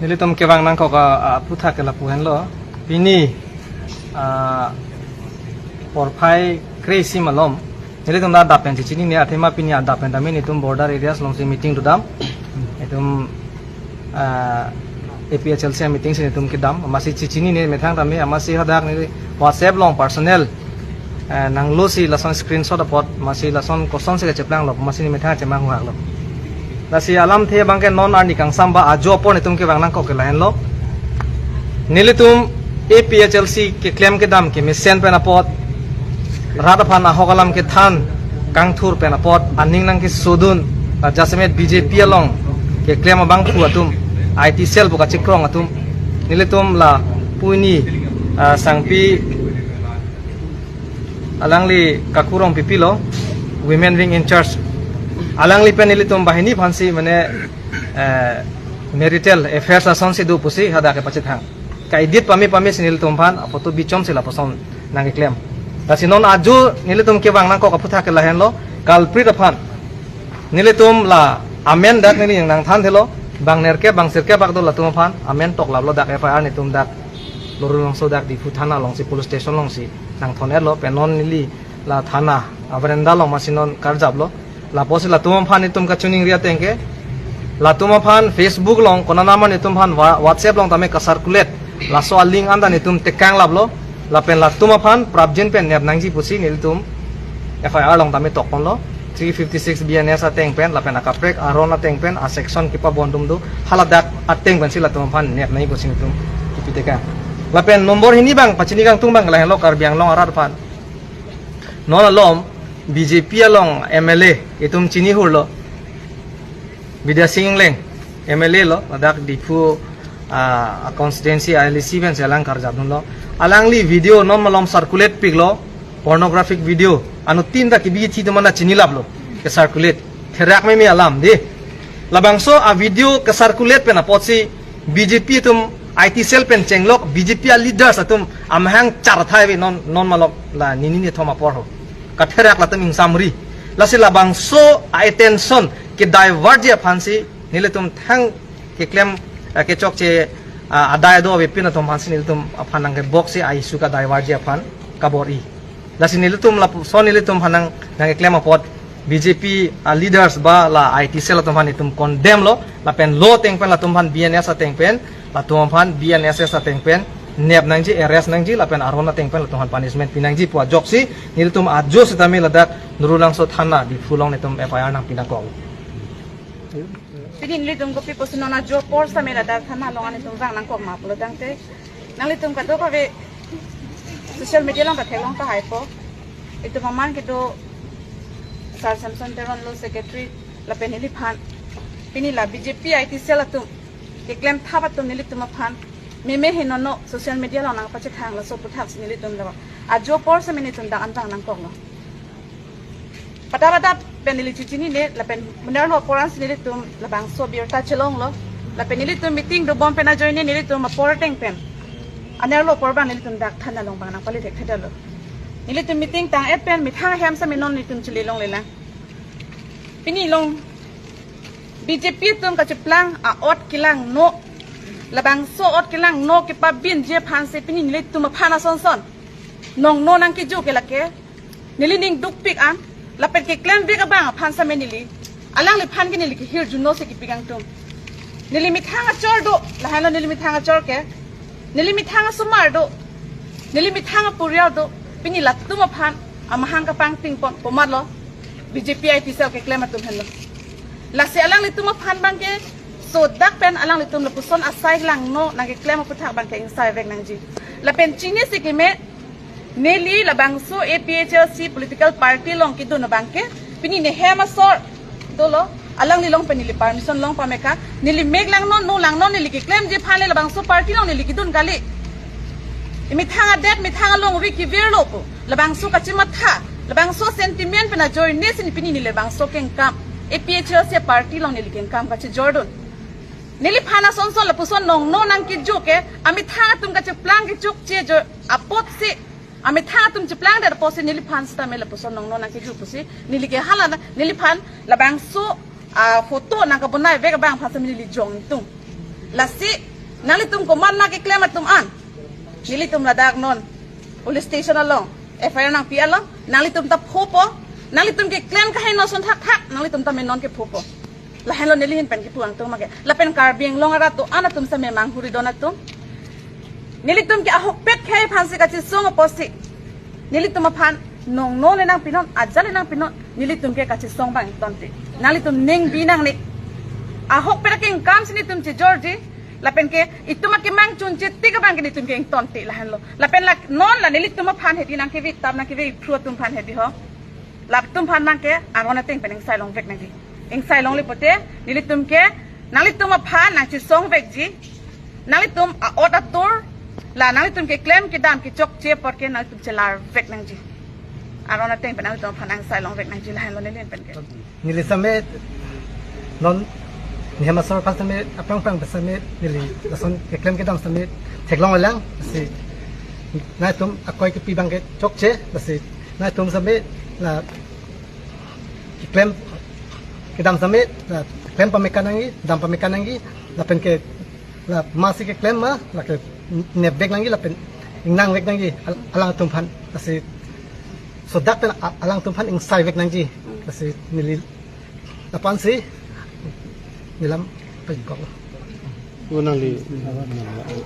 Nili tom kewang nang ko ka putha ke la puhen lo pini porphai crazy malom nili tom da dapen chini ne athema pini dapen dami ni tum border areas long si meeting to dam etum APHLC meeting si tum ki dam masi chini ne methang dami amasi hadak ni WhatsApp long personnel nang lo si lason screenshot apot masih lason koson se cheplang lo masih ni methang chemang huak lo nasi alam the bangke non arni kang samba ajo pon itum ke bang nang ko ke lahen lo nilitum APHLC ke claim ke dam ke mesen pe na pot rada phan ahogalam ke than kang thur pe na pot aning nang ke sudun jasmet BJP along ke claim bang thu atum IT cell buka chikrong atum nilitum la puini sangpi alangli kakurong pipilo women wing in charge alangli penili tum bahini phansi mane marital affairs ason se du pusi hada ke pachit hang kai dit pami sinil tum phan apoto bichom sila pason nang claim tasinon aju nili tum ke bang nang ko kaputha ke lahen lo kalprit phan nili tum la amen dak ni nang than thelo bang nerke bang sirke bak do la tum phan amen tok lablo dak FIR ni tum dak lorulong so dak di futhana long si police station long si nang thoner lo penon nili la thana abrenda long masinon karjab lo la posi la tum phan itum ka chuning ria tengke la tum phan Facebook long kona naman itum phan WhatsApp long tame ka circulate la so link anda nitum tekang lablo la pen la tum phan prabjen pen nep nangji pusi nil tum FIR long tame tokon lo 356 BNS ateng pen la pen akaprek arona teng pen a section kipa bondum do haladak ateng pen sila tum phan nep nai pusi nitum kipiteka la pen nomor hini bang pachini kang tung bang la lo kar biang long arar phan non alom BJP along MLA itum chini hurlo Vidya Singh leng MLA lo adak dipu constituency ILC ben selang karjabun lo alangli video non malom circulate piglo pornographic video anu tinda kibi thi mana chini lablo ke circulate therak me alam de labangso a video ke circulate pen apotsi BJP tum IT cell pen chenglok BJP leaders atum amhang char thai non malok la nini thoma porho katherak latam samri lasi labang so attention ke divert je phansi niletum thang ke claim ke chok che adai do wepin atom phansi niletum phanang ke box se isu ka divert je phan kabori lasi niletum la so niletum phanang nang claim apot BJP leaders ba la IT cell atom phan nitum condemn lo la pen lo teng pen la tum phan BNS ateng pen la tum phan BNSS ateng pen nep nangji arrest nangji lapen arona tengpen latungan punishment pinangji puat joksi nilitum ajo setami ladak nurulang so thana di fulong netum FIR nang pinako pini nilitum kopi posunona jo por same ladak thana longan netum rang nang kok ma pulodang te nang litum ka do ka ve social media long ka thelong ka haipo itu maman kito Sir Samson Teron lo secretary lapen nili phan pini la BJP IT cell atum ke claim thabatum nilitum phan meme henono social media lo nang pache thang la so puthak sinili tum la ajo por se minute tum da antang nang kok lo pata penili chichini ne la pen munar lo poran sinili tum la bang so bior ta chelong lo la penili tum meeting do bom pena join ne nili tum porteng pen aner lo porban nili tum dak thana long bang nang pali thek theda lo nili tum meeting tang et pen mithang hem sa minon nili tum chili long lela pini long BJP tum ka cheplang a ot kilang no labang so ot kilang no ke pabin je phan se pini nili tuma phana son nong no nang ki ju ke lake nili ning duk pik an lapet ke claim ve ka bang phan sa menili alang le phan ke nili ki hir ju no se ki pigang tum nili mi thanga chor do la halo nili mi thanga chor ke nili mi thanga sumar do nili mi thanga purya do pini la tuma phan amahang ka pang ting pon pomar lo BJP IT sel ke claim atum hen lo la se alang le tuma phan bang ke so dak pen alang litum lepuson asai lang no nang claim puthak bang ke insai vek nang ji la pen chini sikime neli la bangso APHLC political party long ki do na bangke pini ne hema sor dolo alang li long pen li permission long pameka nili meg lang no lang no nili ki claim je phale la bangso party long nili ki dun gali imi thanga det mi thanga long wi ki ver lo po la bangso ka chimat tha la bangso sentiment pena join ne sin pini ni le bangso ken kam APHLC party long nili ken kam ka chi jordan nili phana son la puson nong no nang ki juke ami thanga tum ka cheplang ki chuk che jo apot si ami thanga tum cheplang der posi nili phan sta me la puson nong no nang ki juk pusi nili ke hala nili phan la bang so photo nang ka bunai ve ka bang phasa nili jong tum la si nalitum ko man nakiklaim at tuman. Nilitum ladak non. Police station along. FIR nang PL lang. Nalitum ta popo. Nalitum ke claim kahay no son hak. Nalitum ta menon ke popo. Lahen lo nilihin pen ke puang tum mage. Lapen karbing long arato anatum sa memang huri donatum. Nilitum ke ahok pet kay pansi kachi song oposi. Nilitum apan nong no le nang pinon ajale nang pinon nilitum ke kachi song bang tonti. Nalitum ning binang ni. Ahok pet ke kam sinitum che Georgie. Lapen ke itu makin mang cunci tiga bang kini tum ke ing tonti lahan lo. Lapen lak non la nilit tum pan hedi nang ke vi tab nang ke vi pru tum pan hedi ho. Lap tum pan nang ke arwana ting pen ing sai long vek nang di. Ing sai long li pote nilit tum ke nalit tum pan nang chi song vek ji. Nalit tum a ot atur la nalit tum ke claim ke dam ke chok che por ke nalit tum chelar vek nang ji. Arwana ting pen nalit tum pan nang sai long vek nang ji lahan lo nilin pen ke. Nili samet non ni hama sor pas samet apang samet nili lason ke claim ke dam samet theklong lang si na tum akoy ke pi bang ke chok che basi na tum samet la ke claim ke dam samet la claim pamekanangi dam pamekanangi la pen ke la masih ke claim ma la ke nebek langi la pen ingnang vek nangi alang tum pan basi so dak pen alang tum pan ing sai vek nangi basi nili lapan si nilam pagkok. Unang li